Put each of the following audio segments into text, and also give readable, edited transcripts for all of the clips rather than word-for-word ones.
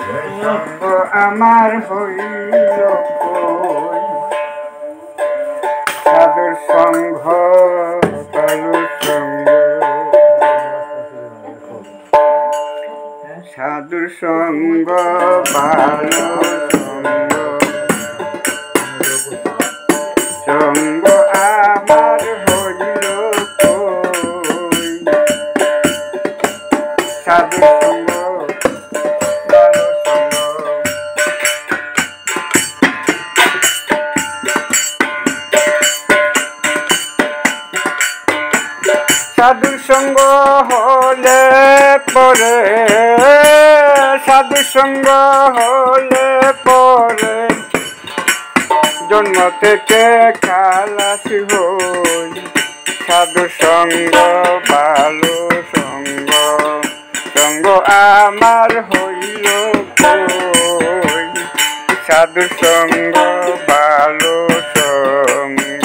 সঙ্গ আমার হইল কই, সাধুর সঙ্গ কারু সঙ্গ, সাধুর সঙ্গ ভালো সঙ্গ, সঙ্গ আমার হইল কই, সাধুর সঙ্গ ভালো সঙ্গ। সাধু সঙ্গ হলে পরে, সাধু সঙ্গ হলে পরে জন্ম থেকে খালাস হই, সাধু সঙ্গ ভালো সঙ্গ, সঙ্গ আমার হইল কই, সাধু সঙ্গ ভালো সঙ্গ।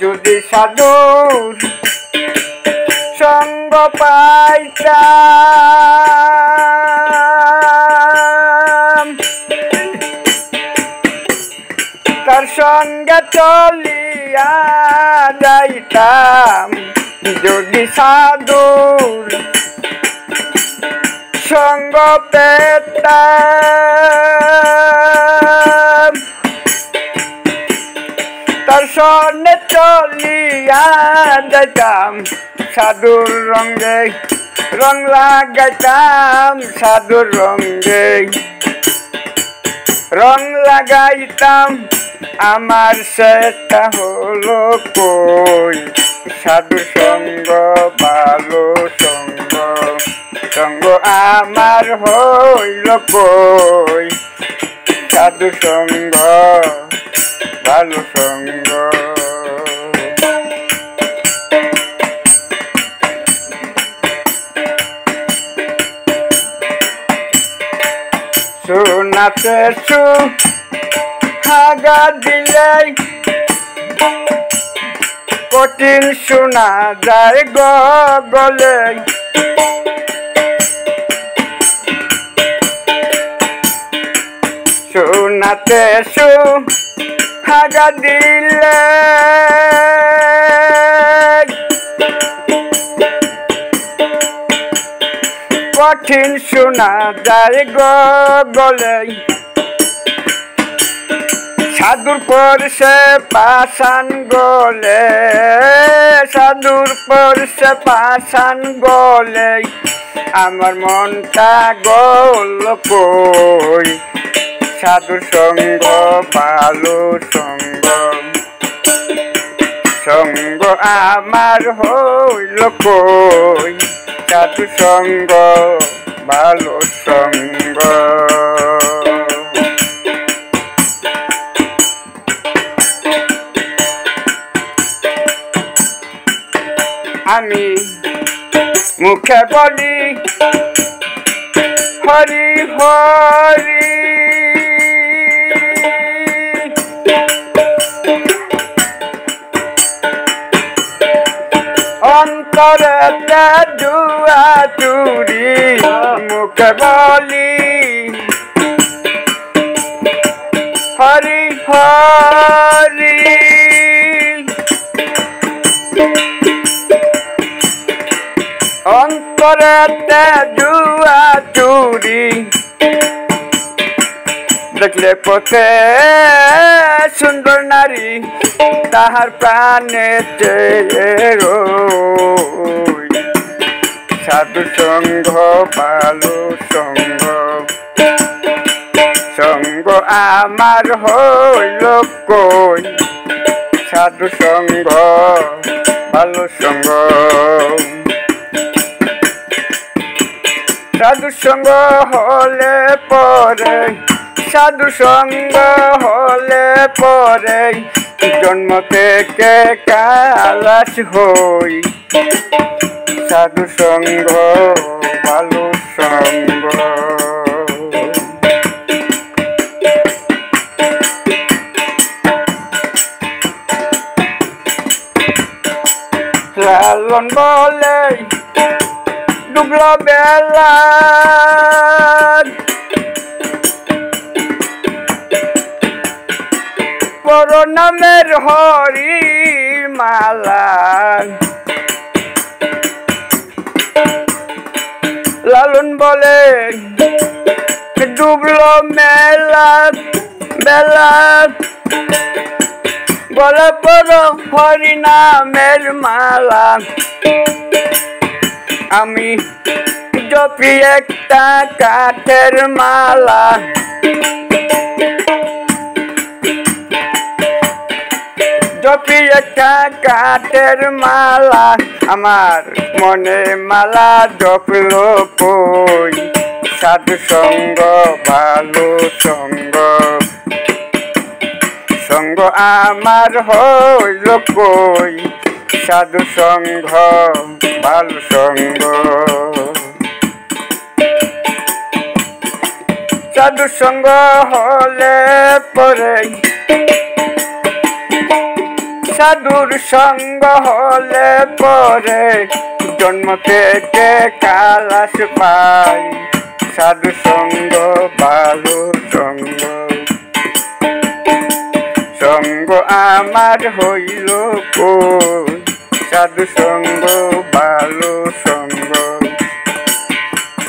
যদি সাধুর সঙ্গ পাইতাম, তার সঙ্গে চলিয়া যাইতাম, যদি সাধুর সঙ্গ পেতাম, তার সঙ্গে চলিয়া যাইতাম, সাধুর রঙে রং লাগাইতাম, সাধুর রঙে রং লাগাইতাম, আমার সেটা হলো কই, সাধু সঙ্গ ভালো সঙ্গ, সঙ্গ আমার হইল কই, সাধু সঙ্গ ভালো সঙ্গ। শোনাতে সুহাগা দিলে কঠিন শোনা যায় গলে, শোনাতে সুহাগা দিলে কঠিন শোনা যায় গলে, সাধুর পর সে পাষাণ গলে, সাধুর পর সে পাষাণ গলে, আমার মনটা গল কই, সাধুর সঙ্গ ভালো সঙ্গ, সঙ্গ আমার হইল কই, সাধু সঙ্গ ভালো সঙ্গ। আমি মুখে বলি হরি হরি, অন্তরেতে জুয়া চুরি, মুখে বলি হরি হরি, অন্তরেতে জুয়া চুরি, দেখলে পথে সুন্দর নারী, তাহার প্রাণে রই, সাধু সঙ্গ ভালো সঙ্গ, সঙ্গ আমার হইল কই, সাধু সঙ্গ ভালো সঙ্গ। সাধু সঙ্গ হলে পরে, সাধু সঙ্গ হলে পরে জন্ম থেকে খালাস হই, সাধু সঙ্গ ভালো সঙ্গ। লালন বলে ডুবলো বেলা পর নামের হরি মালা লালন বলে ডুবলো মেলা বেলা গলা পর হরি নামের মালা আমি জপি একটা কাঠের মালা জপি একটা কাঠের মালা আমার মনে মালা জপলো কই সাধু সঙ্গ ভালো সঙ্গ সঙ্গ আমার হইল কই সাধু সঙ্গ ভালো সঙ্গ সাধু সঙ্গ হলে পরে সাধুর সঙ্গ হলে পরে জন্ম থেকে কালাস পাই সাধু সঙ্গ ভালো সঙ্গ সঙ্গ আমার হইল কই সাধু সঙ্গ ভালো সঙ্গ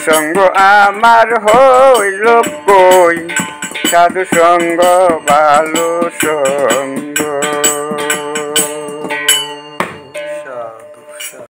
সঙ্গ আমার হইল কই সাধু সঙ্গ ভালো সঙ্গ।